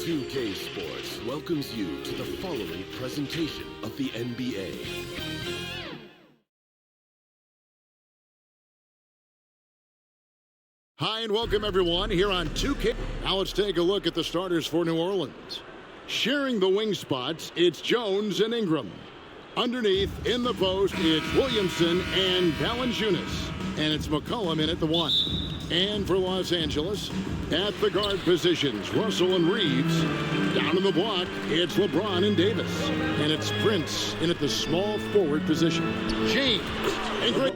2K Sports welcomes you to the following presentation of the NBA. Hi and welcome everyone here on 2K. Now let's take a look at the starters for New Orleans. Sharing the wing spots, it's Jones and Ingram. Underneath, in the post, it's Williamson and Valanciunas. And it's McCollum in at the 1. And for Los Angeles, at the guard positions, Russell and Reeves. Down in the block, it's LeBron and Davis. And it's Prince in at the small forward position. James and Gray.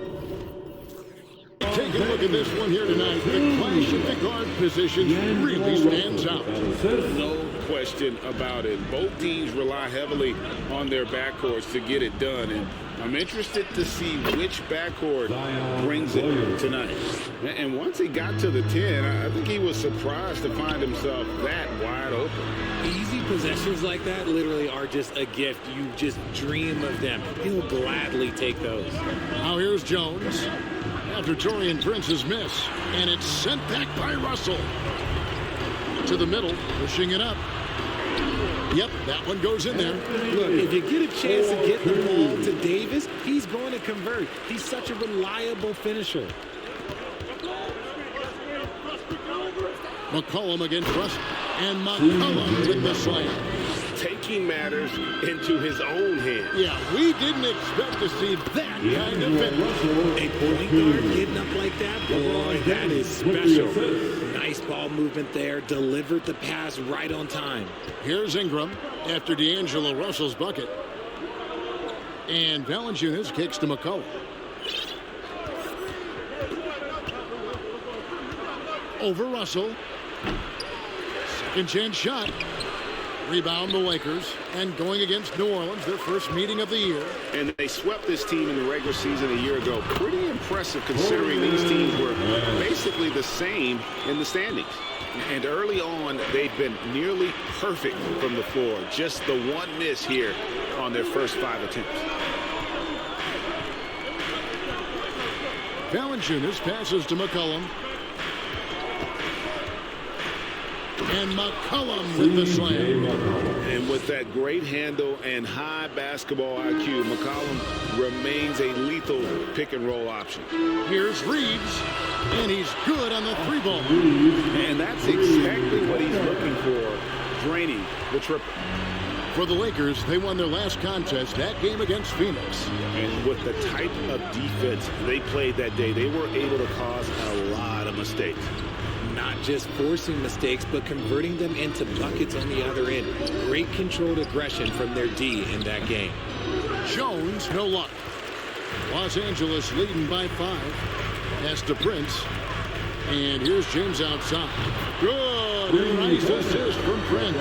Take a look at this one here tonight. The clash at the guard positions really stands out. No question about it. Both teams rely heavily on their backcourts to get it done. And I'm interested to see which backcourt brings it tonight. And once he got to the 10, I think he was surprised to find himself that wide open. Easy possessions like that literally are just a gift. You just dream of them. He'll gladly take those. Now here's Jones. After Taurean Prince's miss, and it's sent back by Russell. To the middle, pushing it up. Yep, that one goes in there. Look, if you get a chance to get the ball to Davis, he's going to convert. He's such a reliable finisher. McCollum against Russell, and McCollum with the slam. Taking matters into his own hands. Yeah, we didn't expect to see that kind of finish. A point guard getting up like that, boy, that is special. Nice ball movement there, delivered the pass right on time. Here's Ingram after D'Angelo Russell's bucket. And Valanciunas kicks to McCollum. Over Russell. Second chance shot. Rebound the Lakers, and going against New Orleans, their first meeting of the year. And they swept this team in the regular season a year ago. Pretty impressive considering these teams were basically the same in the standings. And early on, they've been nearly perfect from the floor. Just the one miss here on their first 5 attempts. Valanciunas passes to McCollum. And McCollum with the slam. And with that great handle and high basketball IQ, McCollum remains a lethal pick-and-roll option. Here's Reeves, and he's good on the 3-ball. And that's exactly what he's looking for, draining the triple. For the Lakers, they won their last contest, that game against Phoenix. And with the type of defense they played that day, they were able to cause a lot of mistakes. Not just forcing mistakes, but converting them into buckets on the other end. Great controlled aggression from their D in that game. Jones, no luck. Los Angeles leading by 5. Pass to Prince. And here's James outside. Good. Nice assist from Prince.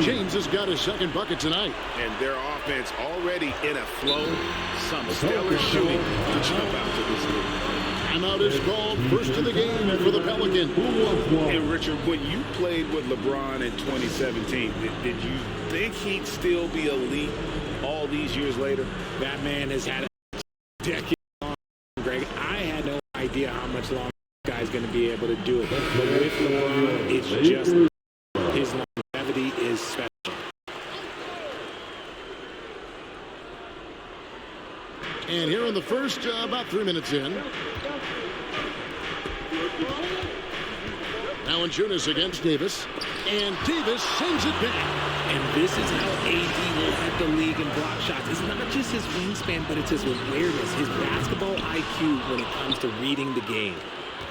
James has got his second bucket tonight. And their offense already in a flow. Some stellar shooting to jump out to this league. Timeout is called, first of the game for the Pelicans. And Richard, when you played with LeBron in 2017, did you think he'd still be elite all these years later? That man has had a decade long, Greg. I had no idea how much longer this guy's going to be able to do it. But with LeBron, it's just his longevity is special. And here in the first, about 3 minutes in. Valanciunas against Davis. And Davis sends it back. And this is how AD will head the league in block shots. It's not just his wingspan, but it's his awareness, his basketball IQ when it comes to reading the game.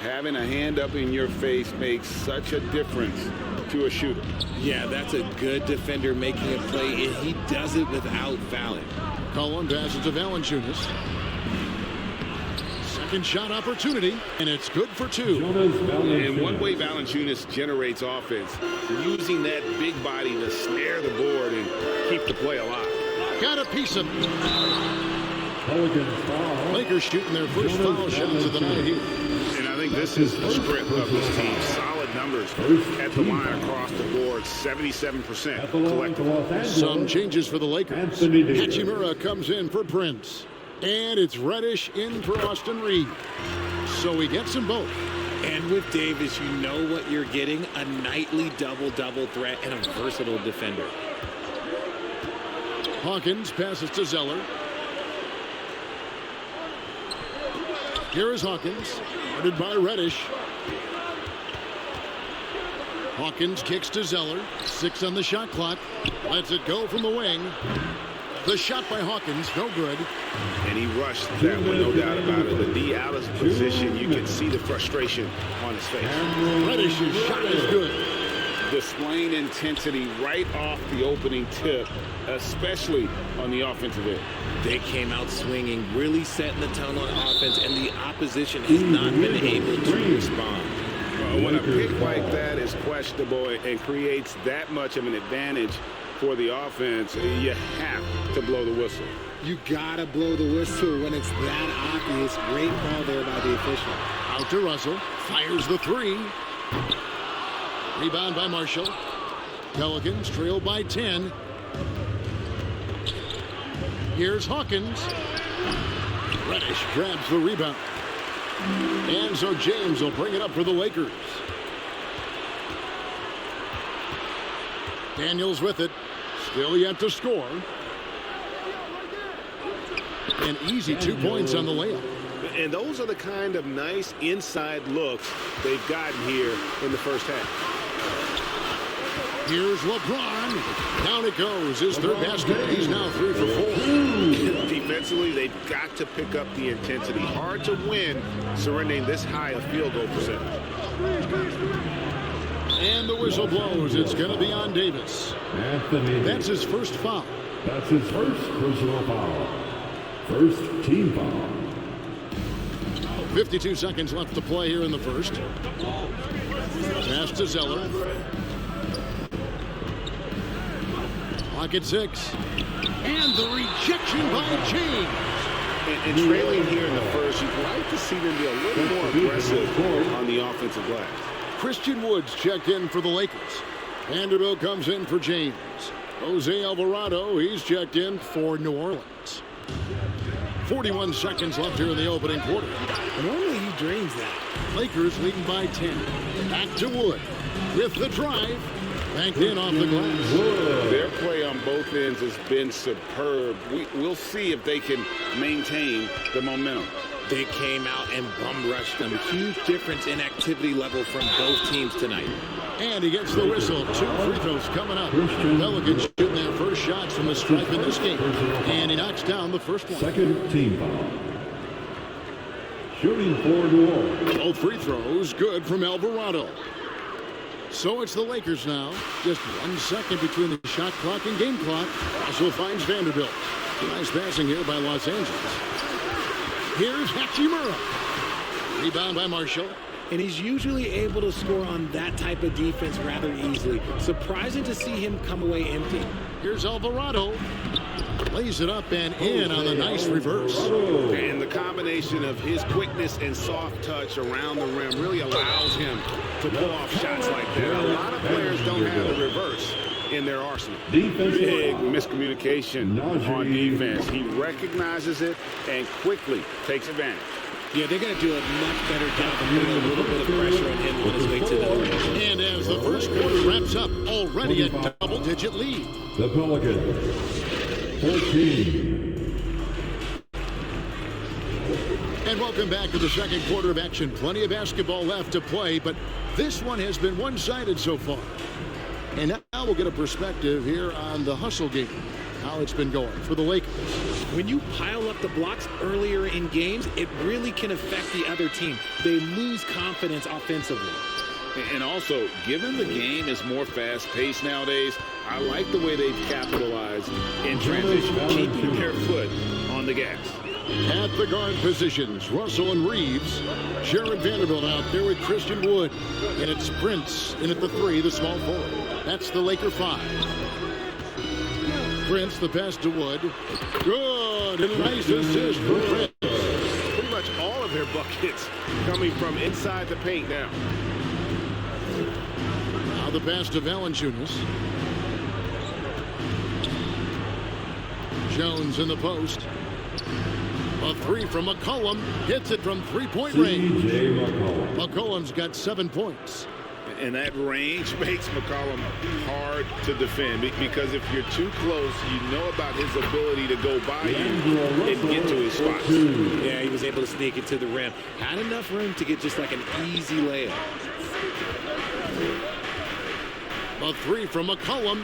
Having a hand up in your face makes such a difference to a shooter. Yeah, that's a good defender making a play, and he does it without fouling. Collin passes to Valanciunas. Second shot opportunity, and it's good for 2. And one way Valanciunas generates offense, using that big body to snare the board and keep the play alive. Got a piece of it. Lakers shooting their first foul shots of the night here. And I think this is the script of this team. Solid numbers at the line across the board, 77% collectively. Some changes for the Lakers. Hachimura comes in for Prince. And it's Reddish in for Austin Reeves. So he gets them both. And with Davis, you know what you're getting, a nightly double-double threat and a versatile defender. Hawkins passes to Zeller. Here is Hawkins, guarded by Reddish. Hawkins kicks to Zeller. 6 on the shot clock. Lets it go from the wing. The shot by Hawkins, no good. And he rushed that one, no doubt about it. The D out of position, you can see the frustration on his face. Reddish's shot is good. Displaying intensity right off the opening tip, especially on the offensive end. They came out swinging, really setting the tone on offense, and the opposition has not been able to respond. When a pick like that is questionable and creates that much of an advantage for the offense, you have to blow the whistle. You gotta blow the whistle when it's that obvious. Great call there by the official. Out to Russell. Fires the 3. Rebound by Marshall. Pelicans trail by 10. Here's Hawkins. Reddish grabs the rebound. And so James will bring it up for the Lakers. Daniels with it. Still yet to score. An easy 2 points on the layup. And those are the kind of nice inside looks they've gotten here in the first half. Here's LeBron. Down it goes. His third basket. He's now 3 for 4. Defensively, they've got to pick up the intensity. Hard to win surrendering this high a field goal percentage. And the whistle blows. It's going to be on Davis. That's his first foul. That's his first personal foul. First team foul. 52 seconds left to play here in the first. Pass to Zeller. Clock at 6. And the rejection by James. And trailing here in the first, you'd like to see them be a little more aggressive on the offensive glass. Christian Woods checked in for the Lakers. Vanderbilt comes in for James. Jose Alvarado, he's checked in for New Orleans. 41 seconds left here in the opening quarter. Normally he drains that. Lakers leading by 10. Back to Wood with the drive. Banked in off the glass. Their play on both ends has been superb. We'll see if they can maintain the momentum. They came out and bum rushed them. Huge difference in activity level from both teams tonight. And he gets the whistle. 2 free throws coming up. Pelicans shooting their first shots from the stripe in this game. And he knocks down the first one. Second team foul. Shooting for New Orleans. Both free throws good from Alvarado. So it's the Lakers now. Just 1 second between the shot clock and game clock. Also finds Vanderbilt. Nice passing here by Los Angeles. Here's Hachimura. Rebound by Marshall. And he's usually able to score on that type of defense rather easily. Surprising to see him come away empty. Here's Alvarado. Lays it up and in on the nice reverse. And the combination of his quickness and soft touch around the rim really allows him to pull off shots like that. A lot of players don't have the reverse in their arsenal. Big miscommunication on defense. He recognizes it and quickly takes advantage. Yeah, they're going to do a much better job of putting a little bit of pressure on him on his way to the rim. And as the first quarter wraps up, already a double-digit lead. The Pelicans. 14. And welcome back to the second quarter of action. Plenty of basketball left to play, but this one has been one-sided so far. And now we'll get a perspective here on the hustle game, how it's been going for the Lakers. When you pile up the blocks earlier in games, it really can affect the other team. They lose confidence offensively. And also, given the game is more fast-paced nowadays, I like the way they've capitalized in transition, keeping their foot on the gas. At the guard positions, Russell and Reeves. Jared Vanderbilt out there with Christian Wood. And it's Prince in at the 3, the small forward. That's the Laker 5. Prince, the pass to Wood. Good, and a nice assist for Prince. Pretty much all of their buckets coming from inside the paint now. Now the pass to Valanciunas. Jones in the post. A three from McCollum. Hits it from three-point range. C.J. McCollum. McCollum's got 7 points. And that range makes McCollum hard to defend because if you're too close, you know about his ability to go by you and get to his spots. Yeah, he was able to sneak it to the rim. Had enough room to get just like an easy layup. A three from McCollum.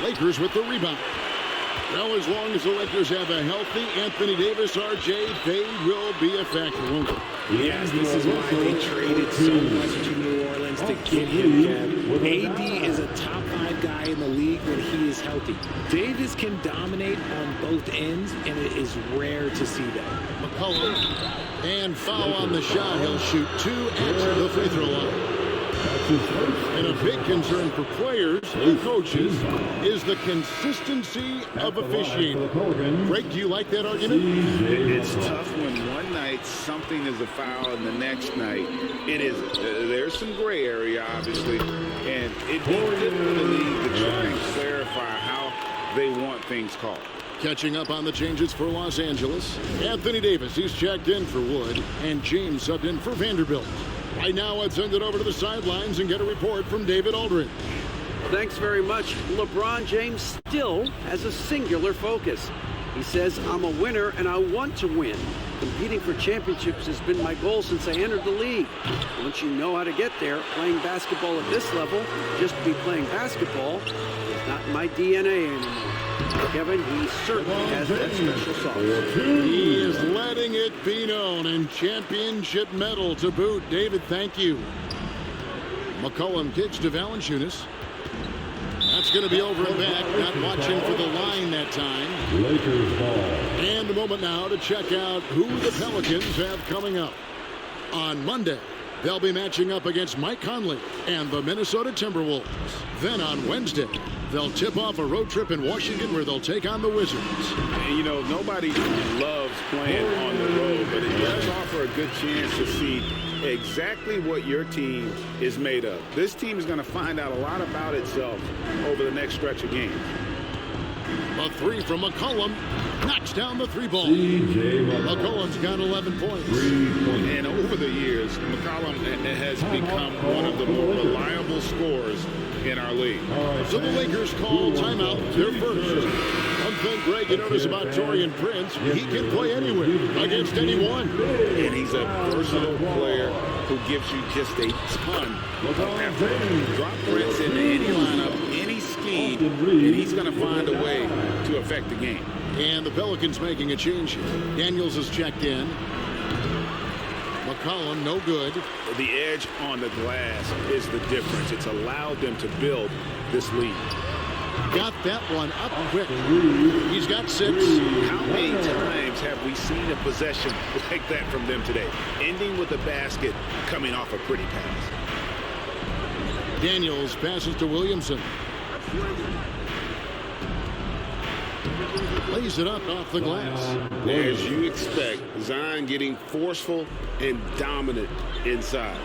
Lakers with the rebound. Well, as long as the Lakers have a healthy Anthony Davis, RJ, they will be a factor, won't they? Yes, this is why they traded so much to New Orleans to get him, Kev. AD is a top 5 guy in the league when he is healthy. Davis can dominate on both ends, and it is rare to see that. McCollum, and foul on the shot. He'll shoot 2 at the free throw line. And a big concern for players and coaches is the consistency of officiating. Greg, do you like that argument? It's tough when one night something is a foul and the next night it isn't. There's some gray area, obviously, and it'd be good for the league to try and clarify how they want things called. Catching up on the changes for Los Angeles. Anthony Davis, he's checked in for Wood, and James subbed in for Vanderbilt. Right now, let's send it over to the sidelines and get a report from David Aldridge. Thanks very much. LeBron James still has a singular focus. He says, I'm a winner and I want to win. Competing for championships has been my goal since I entered the league. Once you know how to get there, playing basketball at this level, just to be playing basketball, is not in my DNA anymore. Kevin, he certainly has that special sauce. He is letting it be known, and championship medal to boot. David, thank you. McCollum kicks to Valanciunas. That's going to be over and back. Not watching for the line that time. Lakers ball. And a moment now to check out who the Pelicans have coming up. On Monday, they'll be matching up against Mike Conley and the Minnesota Timberwolves. Then on Wednesday, they'll tip off a road trip in Washington where they'll take on the Wizards. And, you know, nobody loves playing on the road, but it does offer a good chance to see exactly what your team is made of. This team is going to find out a lot about itself over the next stretch of games. A three from McCollum. Knocks down the three ball. C.J. McCollum's got 11 points. And over the years, McCollum has become one of the more reliable scorers in our league. So the Lakers call timeout. Their first. One thing, Greg, you notice about Taurean Prince, he can play anywhere against anyone. And he's a versatile player who gives you just a ton of effort. Drop Prince into any lineup, any scheme, and he's going to find a way to affect the game. And the Pelicans making a change here. Daniels has checked in. McCollum, no good. The edge on the glass is the difference. It's allowed them to build this lead. Got that one up quick. He's got 6. How many times have we seen a possession like that from them today? Ending with a basket, coming off a pretty pass. Daniels passes to Williamson. Lays it up off the glass. As you expect, Zion getting forceful and dominant inside.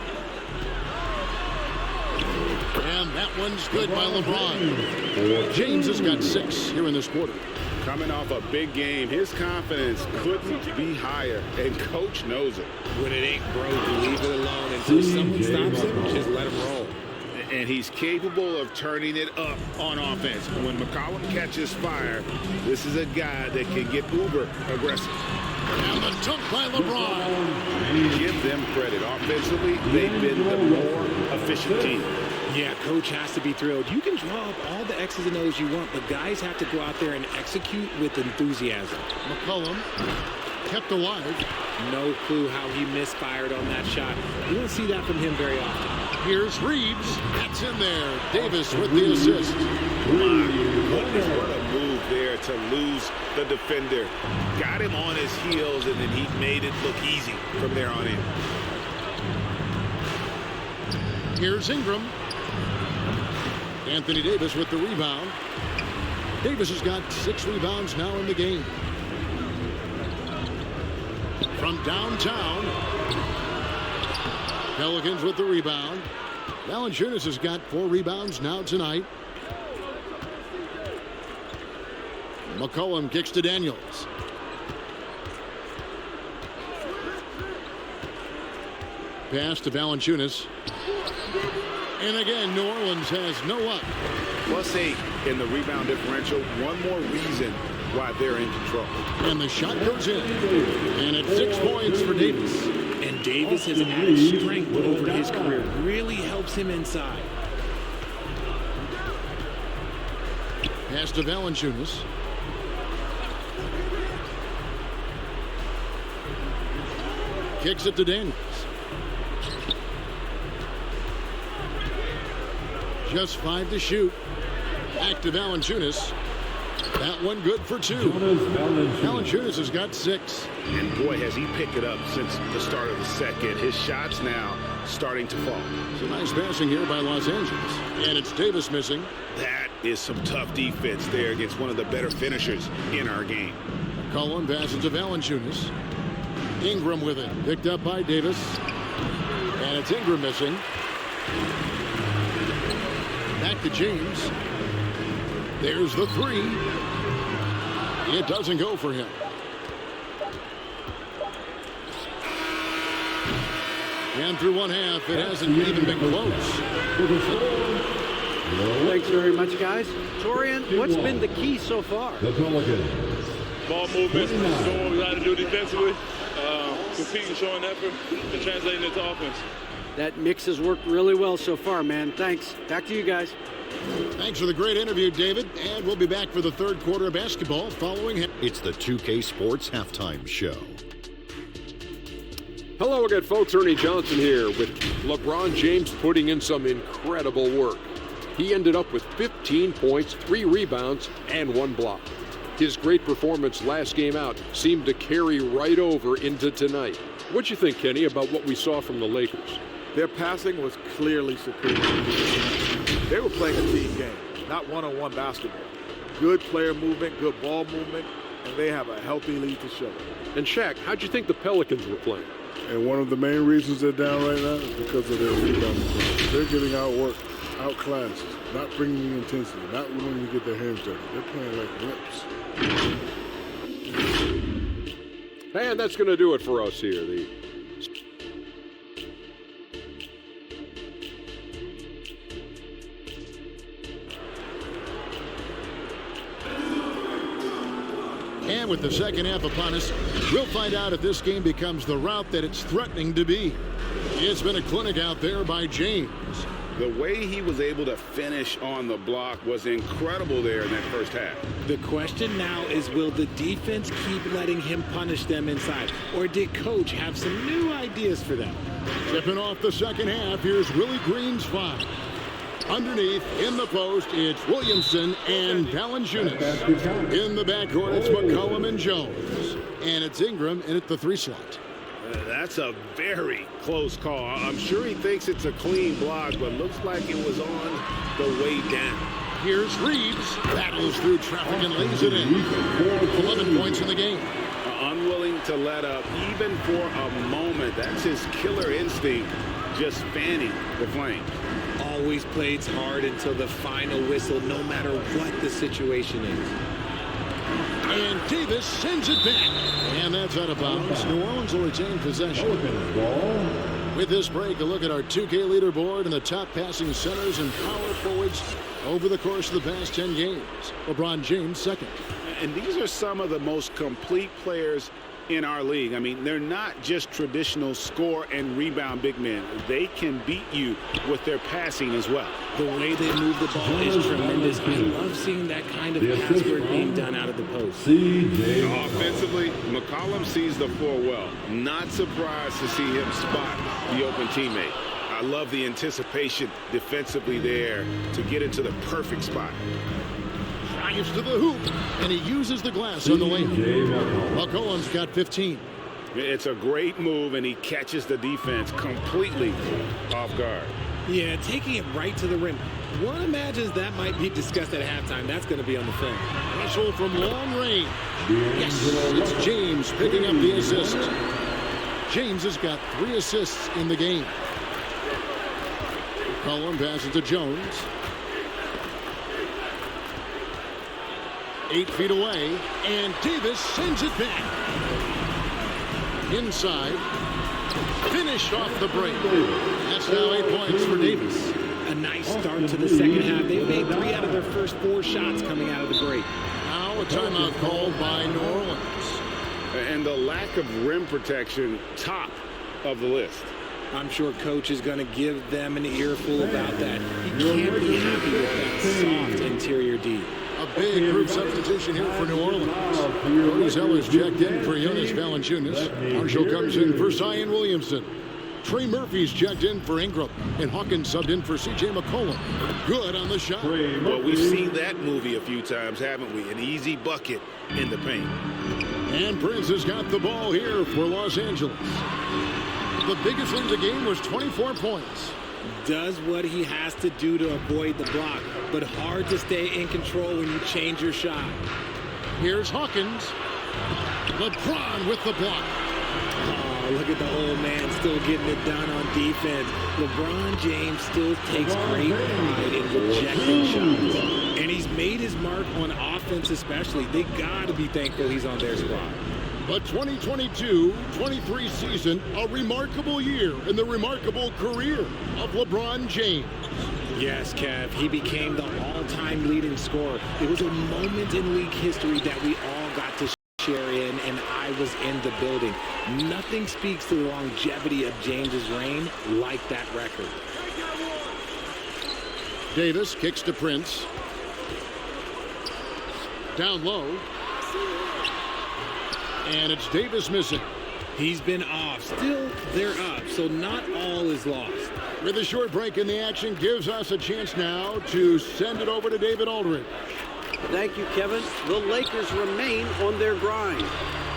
And that one's good by LeBron. James has got 6 here in this quarter. Coming off a big game, his confidence couldn't be higher, and Coach knows it. When it ain't broke, leave it alone until someone stops him. Just let him roll. And he's capable of turning it up on offense. When McCollum catches fire, this is a guy that can get uber aggressive. And the dunk by LeBron. Give them credit. Offensively, they've been the more efficient team. Yeah, coach has to be thrilled. You can draw up all the X's and O's you want, but guys have to go out there and execute with enthusiasm. McCollum kept alive. No clue how he misfired on that shot. You don't see that from him very often. Here's Reeves. That's in there. Davis with the assist. My goodness, what a move there to lose the defender. Got him on his heels, and then he made it look easy from there on in. Here's Ingram. Anthony Davis with the rebound. Davis has got 6 rebounds now in the game. From downtown, Pelicans with the rebound. Valanciunas has got 4 rebounds now tonight. McCollum kicks to Daniels. pass to Valanciunas. And again, New Orleans has no luck. +8 in the rebound differential. One more reason why they're in control. And the shot goes in. And it's 6 points for Davis. And Davis has added strength over his career. Really helps him inside. Pass to Valanciunas. Kicks it to Daniels. Just 5 to shoot. Back to Valanciunas. That one good for 2. Valanciunas has got 6. And boy, has he picked it up since the start of the second. His shots now starting to fall. It's a nice passing here by Los Angeles. And it's Davis missing. That is some tough defense there against one of the better finishers in our game. Cullen passes to Valanciunas. Ingram with it. Picked up by Davis. And it's Ingram missing. Back to James. There's the 3. It doesn't go for him. And through one half, it hasn't even been close. Thanks very much, guys. Torian, what's been the key so far? The Pelicans. Ball movement, doing what we got to do defensively, competing, showing effort, and translating it to offense. That mix has worked really well so far, man. Thanks. Back to you guys. Thanks for the great interview, David. And we'll be back for the third quarter of basketball following him. It's the 2K Sports Halftime Show. Hello again, folks. Ernie Johnson here with LeBron James putting in some incredible work. He ended up with 15 points, 3 rebounds, and 1 block. His great performance last game out seemed to carry right over into tonight. What you think, Kenny, about what we saw from the Lakers? Their passing was clearly superior. They were playing a team game, not one-on-one basketball. Good player movement, good ball movement, and they have a healthy lead to show. And Shaq, how'd you think the Pelicans were playing? And one of the main reasons they're down right now is because of their rebounding. They're getting outworked, outclassed, not bringing the intensity, not willing to get their hands dirty. They're playing like wimps. And that's going to do it for us here. And with the second half upon us, we'll find out if this game becomes the route that it's threatening to be. It's been a clinic out there by James. The way he was able to finish on the block was incredible there in that first half. The question now is, will the defense keep letting him punish them inside? Or did Coach have some new ideas for them? Tipping off the second half, here's Willie Green's 5. Underneath, in the post, it's Williamson and Valanciunas. In the backcourt, it's McCollum and Jones. And it's Ingram in at the 3 slot. That's a very close call. I'm sure he thinks it's a clean block, but looks like it was on the way down. Here's Reeves. Battles through traffic and lays it in. 11 points in the game. Unwilling to let up even for a moment. That's his killer instinct, just fanning the flames. Always plays hard until the final whistle, no matter what the situation is. And Davis sends it back. And that's out of bounds. New Orleans will retain possession. With this break, a look at our 2K leaderboard and the top passing centers and power forwards over the course of the past 10 games. LeBron James second. And these are some of the most complete players in our league. I mean, they're not just traditional score and rebound big men. They can beat you with their passing as well. The way they move the ball is tremendous. I love seeing that kind of pass work being done out of the post. Offensively, McCollum sees the floor well. Not surprised to see him spot the open teammate. I love the anticipation defensively there to get into the perfect spot. Drives to the hoop, and he uses the glass on the layup. McCollum's got 15. It's a great move, and he catches the defense completely off guard. Yeah, taking it right to the rim. One imagines that might be discussed at halftime. That's going to be on the film. Russell from long range. Yes, it's James picking up the assist. James has got 3 assists in the game. McCollum passes to Jones. 8 feet away, and Davis sends it back. Inside, Finished off the break. That's now 8 points for Davis. A nice start to the second half. They've made 3 out of their first 4 shots coming out of the break. Now a timeout called by New Orleans. And the lack of rim protection, top of the list. I'm sure coach is going to give them an earful about that. He can't be happy with that soft interior D. A big group substitution here for New Orleans. Cody Zeller's checked in for Jonas Valanciunas. Marshall comes in for Zion Williamson. Trey Murphy's checked in for Ingram. And Hawkins subbed in for C.J. McCollum. Good on the shot. Well, we've seen that movie a few times, haven't we? An easy bucket in the paint. And Prince has got the ball here for Los Angeles. The biggest win of the game was 24 points. Does what he has to do to avoid the block, but hard to stay in control when you change your shot. Here's Hawkins. LeBron with the block. Oh, look at the old man still getting it done on defense. LeBron James still takes great pride in rejecting shots. And he's made his mark on offense especially. They got to be thankful he's on their squad. The 2022-23 season, a remarkable year in the remarkable career of LeBron James. Yes, Kev, he became the all-time leading scorer. It was a moment in league history that we all got to share in, and I was in the building. Nothing speaks to the longevity of James's reign like that record. Davis kicks to Prince. Down low. And it's Davis missing. He's been off. Still, they're up, so not all is lost. With a short break in the action, gives us a chance now to send it over to David Aldridge. Thank you, Kevin. The Lakers remain on their grind.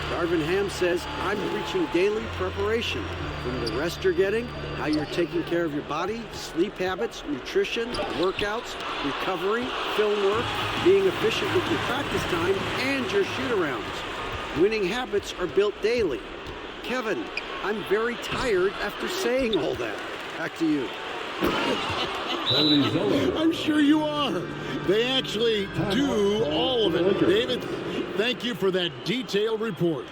Darvin Ham says, I'm reaching daily preparation. From the rest you're getting, how you're taking care of your body, sleep habits, nutrition, workouts, recovery, film work, being efficient with your practice time, and your shoot-arounds. Winning habits are built daily. Kevin, I'm very tired after saying all that. Back to you. I'm sure you are. They actually do all of it. David, thank you for that detailed report.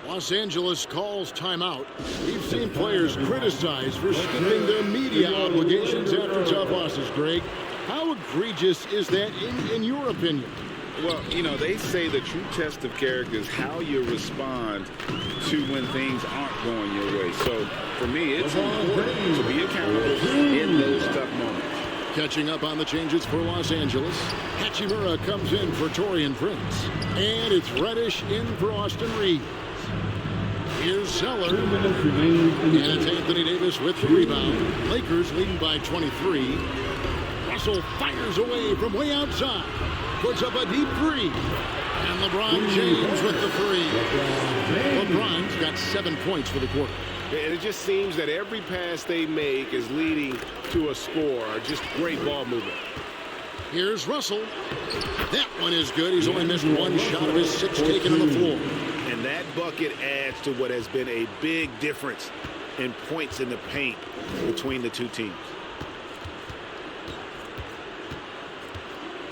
Los Angeles calls timeout. We've seen players criticized for skipping their media obligations after tough losses, Greg. How egregious is that in your opinion? Well, you know, they say the true test of character is how you respond to when things aren't going your way. So, for me, it's important to be accountable in those tough moments. Catching up on the changes for Los Angeles. Hachimura comes in for Taurean Prince. And it's Reddish in for Austin Reeves. Here's Zeller. And it's Anthony Davis with the rebound. Lakers leading by 23. Russell fires away from way outside. Puts up a deep three. And LeBron James with the three. LeBron's got 7 points for the quarter. And it just seems that every pass they make is leading to a score. Just great ball movement. Here's Russell. That one is good. He's only missed 1 shot of his 6 taken on the floor. And that bucket adds to what has been a big difference in points in the paint between the two teams.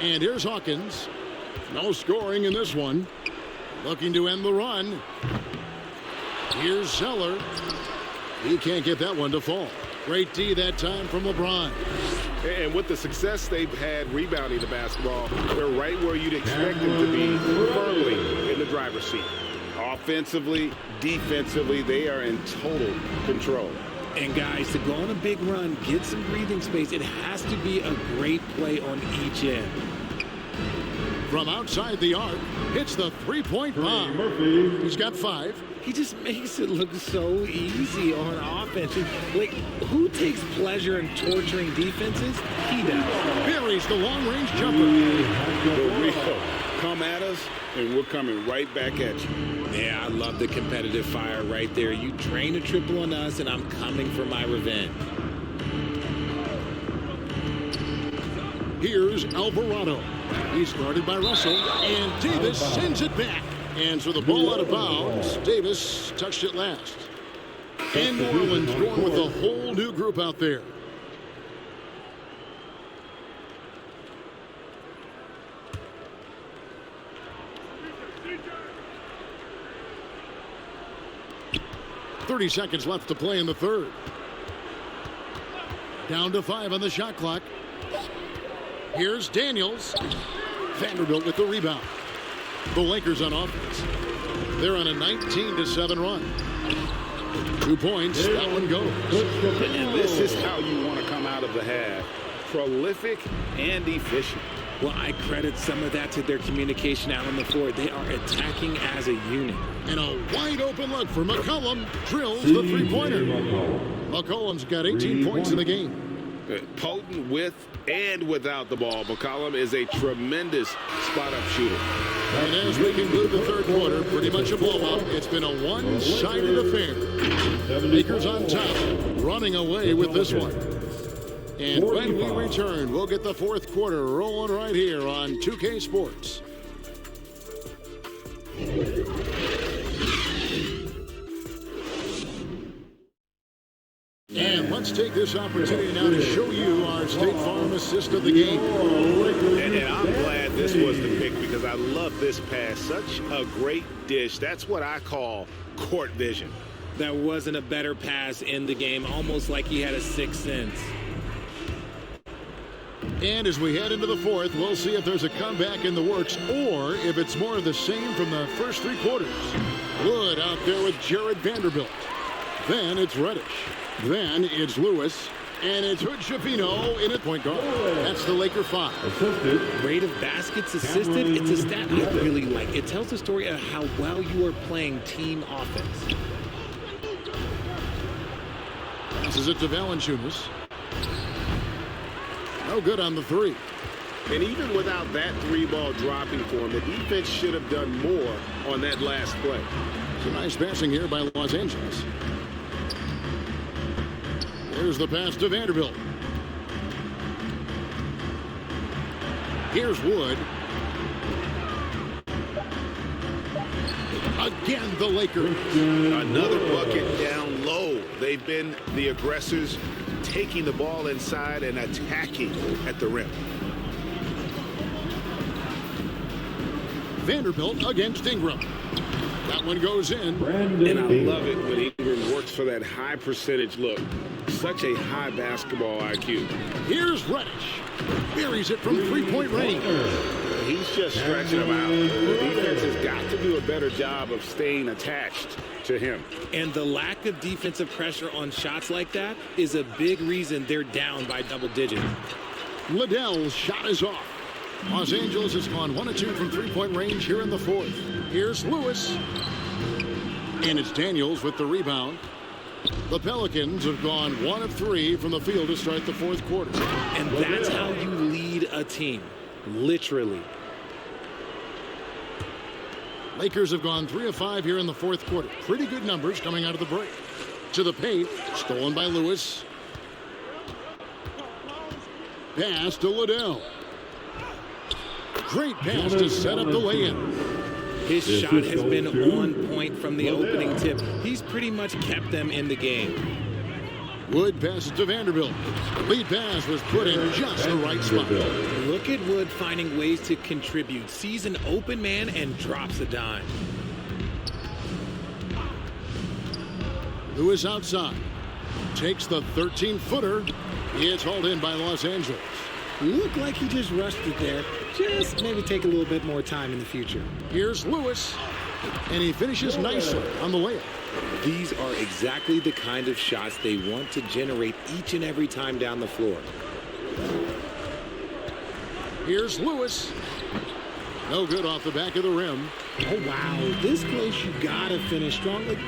And here's Hawkins. No scoring in this one. Looking to end the run. Here's Zeller. He can't get that one to fall. Great D that time from LeBron. And with the success they've had rebounding the basketball, they're right where you'd expect them to be, firmly in the driver's seat. Offensively, defensively, they are in total control. And guys, to go on a big run, get some breathing space, it has to be a great play on each end. From outside the arc, hits the three-point bomb. He's got 5. He just makes it look so easy on offense. Like, who takes pleasure in torturing defenses? He does. Buries the long-range jumper. We'll come at us, and we're coming right back at you. Yeah, I love the competitive fire right there. You drain a triple on us, and I'm coming for my revenge. Here's Alvarado. He's guarded by Russell, and Davis sends it back. And so the ball out of bounds. Davis touched it last. And New Orleans going with a whole new group out there. 30 seconds left to play in the third. Down to 5 on the shot clock. Here's Daniels. Vanderbilt with the rebound. The Lakers on offense. They're on a 19-7 run. 2 points, that one goes. And this is how you want to come out of the half. Prolific and efficient. Well, I credit some of that to their communication out on the floor. They are attacking as a unit. And a wide open look for McCollum. Drills the three-pointer. McCollum's got 18 points in the game. Potent with and without the ball. McCollum is a tremendous spot-up shooter. And as we conclude the third quarter, pretty much a blowout. It's been a one-sided affair. Lakers on top, running away with this one. And when we return, we'll get the fourth quarter rolling right here on 2K Sports. And let's take this opportunity now to show you our State Farm assist of the game. And I'm glad this was the pick because I love this pass. Such a great dish. That's what I call court vision. That wasn't a better pass in the game, almost like he had a sixth sense. And as we head into the fourth, we'll see if there's a comeback in the works or if it's more of the same from the first three quarters. Wood out there with Jared Vanderbilt. Then it's Reddish. Then it's Lewis. And it's Hood-Schifino in at point guard. That's the Laker 5. Rate of baskets assisted, it's a stat I really like. It tells the story of how well you are playing team offense. Passes it to Valanciunas. No good on the three. And even without that three ball dropping for him, the defense should have done more on that last play. Some nice passing here by Los Angeles. Here's the pass to Vanderbilt. Here's Wood. Again, the Lakers. Another bucket down low. They've been the aggressors, taking the ball inside and attacking at the rim. Vanderbilt against Ingram. That one goes in. And I love it when Ingram works for that high percentage look. Such a high basketball IQ. Here's Reddish. Buries it from three-point range. He's just stretching him out. The defense has got to do a better job of staying attached to him. And the lack of defensive pressure on shots like that is a big reason they're down by double digits. Liddell's shot is off. Los Angeles has gone 1 of 2 from three-point range here in the fourth. Here's Lewis. And it's Daniels with the rebound. The Pelicans have gone 1 of 3 from the field to start the fourth quarter. And that's how you lead a team. Literally. Lakers have gone 3 of 5 here in the fourth quarter. Pretty good numbers coming out of the break. To the paint. Stolen by Lewis. Pass to Liddell. Great pass to set up the lay-in. His shot has been on point from the opening tip. He's pretty much kept them in the game. Wood passes to Vanderbilt. Lead pass was put in just the right spot. Look at Wood finding ways to contribute. Sees an open man and drops a dime. Lewis outside. Takes the 13-footer. It's hauled in by Los Angeles. Looked like he just rushed it there. Just maybe take a little bit more time in the future. Here's Lewis. And he finishes nicely on the layup. These are exactly the kind of shots they want to generate each and every time down the floor. Here's Lewis. No good off the back of the rim. Oh, wow. This close, you got to finish strong. Like,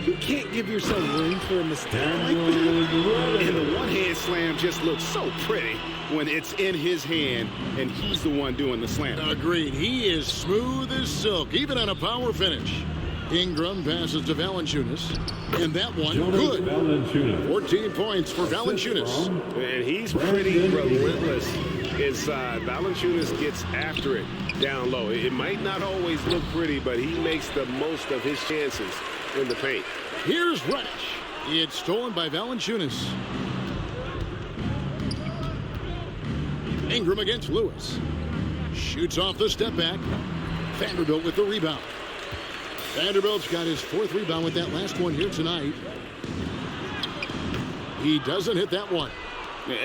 you can't give yourself room for a mistake like that. And the one-hand slam just looks so pretty when it's in his hand and he's the one doing the slam. Agreed. He is smooth as silk, even on a power finish. Ingram passes to Valanciunas. And that one, good. 14 points for Valanciunas. And he's pretty relentless inside. Valanciunas gets after it down low. It might not always look pretty, but he makes the most of his chances in the paint. Here's Reddish. It's stolen by Valanciunas. Ingram against Lewis. Shoots off the step back. Vanderbilt with the rebound. Vanderbilt's got his 4th rebound with that last one here tonight. He doesn't hit that one.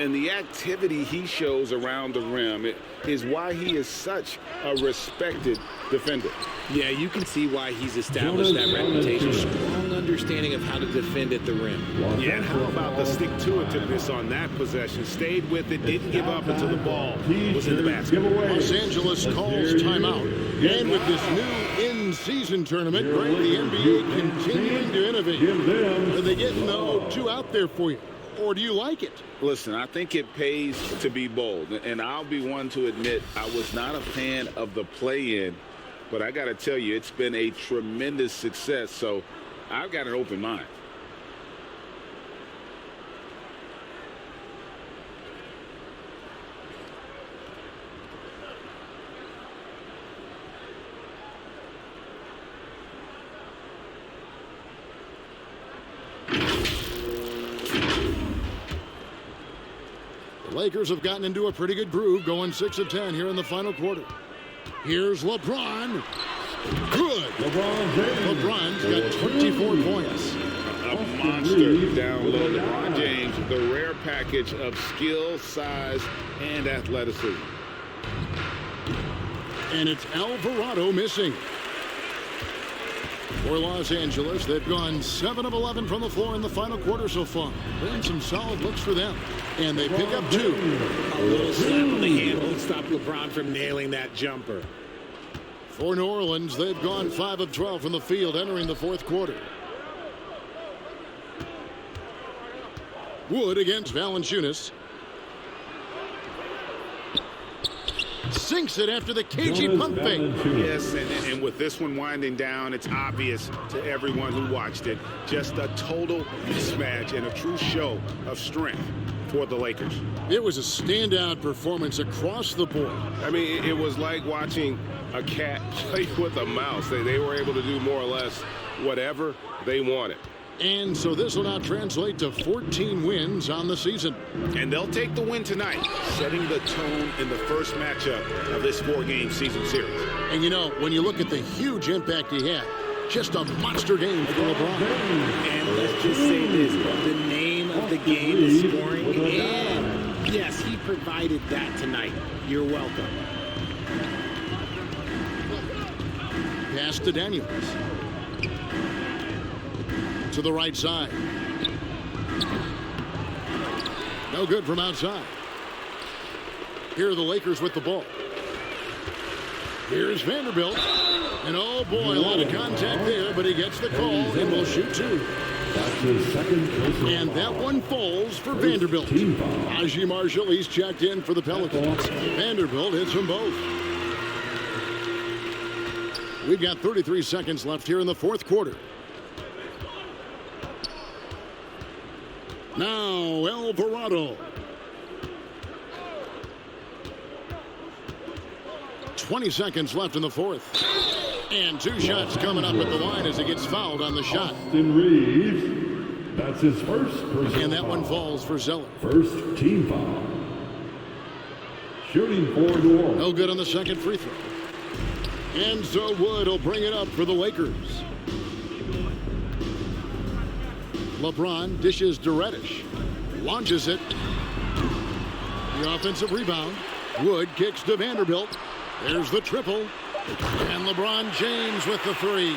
And the activity he shows around the rim is why he is such a respected defender. Yeah, you can see why he's established that reputation. Strong understanding of how to defend at the rim. Yeah, and how about the stick-to-itiveness on that possession? Stayed with it, didn't give up until the ball was in the basket. Los Angeles calls timeout. And with this new in-season tournament, Greg, the NBA continuing to innovate. Do they get no 2 out there for you? Or do you like it? Listen, I think it pays to be bold. And I'll be one to admit I was not a fan of the play-in. But I got to tell you, it's been a tremendous success. So I've got an open mind. Lakers have gotten into a pretty good groove, going 6 of 10 here in the final quarter. Here's LeBron. Good. LeBron's got 24 points. A monster down low. LeBron James, the rare package of skill, size, and athleticism. And it's Alvarado missing. For Los Angeles, they've gone 7 of 11 from the floor in the final quarter so far. Been some solid looks for them. And they pick up 2. A little slap on the hand won't stop LeBron from nailing that jumper. For New Orleans, they've gone 5 of 12 from the field entering the 4th quarter. Wood against Valanciunas. Sinks it after the cagey pump fake. Yes, and with this one winding down, it's obvious to everyone who watched it. Just a total mismatch and a true show of strength for the Lakers. It was a standout performance across the board. I mean, it was like watching a cat play with a mouse. They were able to do more or less whatever they wanted. And so this will now translate to 14 wins on the season. And they'll take the win tonight, setting the tone in the first matchup of this 4-game season series. And you know, when you look at the huge impact he had, just a monster game for LeBron. And let's just say this, the name of the game is scoring. And yes, he provided that tonight. You're welcome. Pass to Daniels. To the right side. No good from outside. Here are the Lakers with the ball. Here's Vanderbilt. And oh boy, a lot of contact there, but he gets the call and will shoot 2. And that one falls for Vanderbilt. Najee Marshall, he's checked in for the Pelicans. Vanderbilt hits them both. We've got 33 seconds left here in the 4th quarter. Now, Alvarado. 20 seconds left in the 4th. And 2 shots coming up at the line as he gets fouled on the shot. Austin Reeves. That's his first personal And that foul. one falls for Zeller. First team foul. Shooting for New Orleans. No good on the second free throw. And so Wood will bring it up for the Lakers. LeBron dishes to Reddish. Launches it. The offensive rebound. Wood kicks to Vanderbilt. There's the triple. And LeBron James with the 3.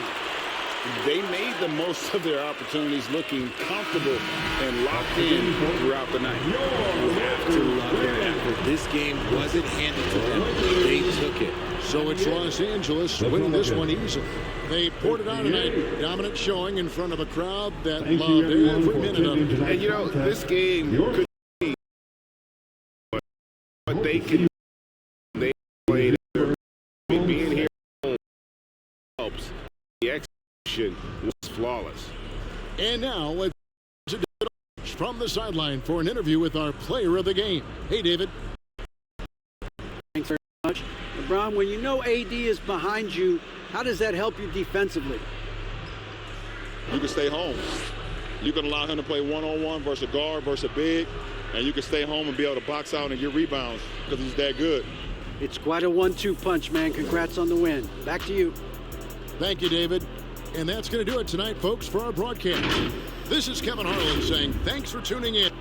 They made the most of their opportunities, looking comfortable and locked in throughout the night. You have to love their effort. This game wasn't handed to them. They took it. So it's Los Angeles winning this one easily. They poured it on tonight. Dominant showing in front of a crowd that loved every minute of it. And you know, this game could be, but they played it. Being here helps. The execution was flawless. And now let's from the sideline for an interview with our player of the game. Hey, David. Thanks very much. LeBron, when you know AD is behind you, how does that help you defensively? You can stay home. You can allow him to play one-on-one versus a guard versus a big, and you can stay home and be able to box out and get rebounds because he's that good. It's quite a 1-2 punch, man. Congrats on the win. Back to you. Thank you, David. And that's going to do it tonight, folks, for our broadcast. This is Kevin Harlan saying thanks for tuning in.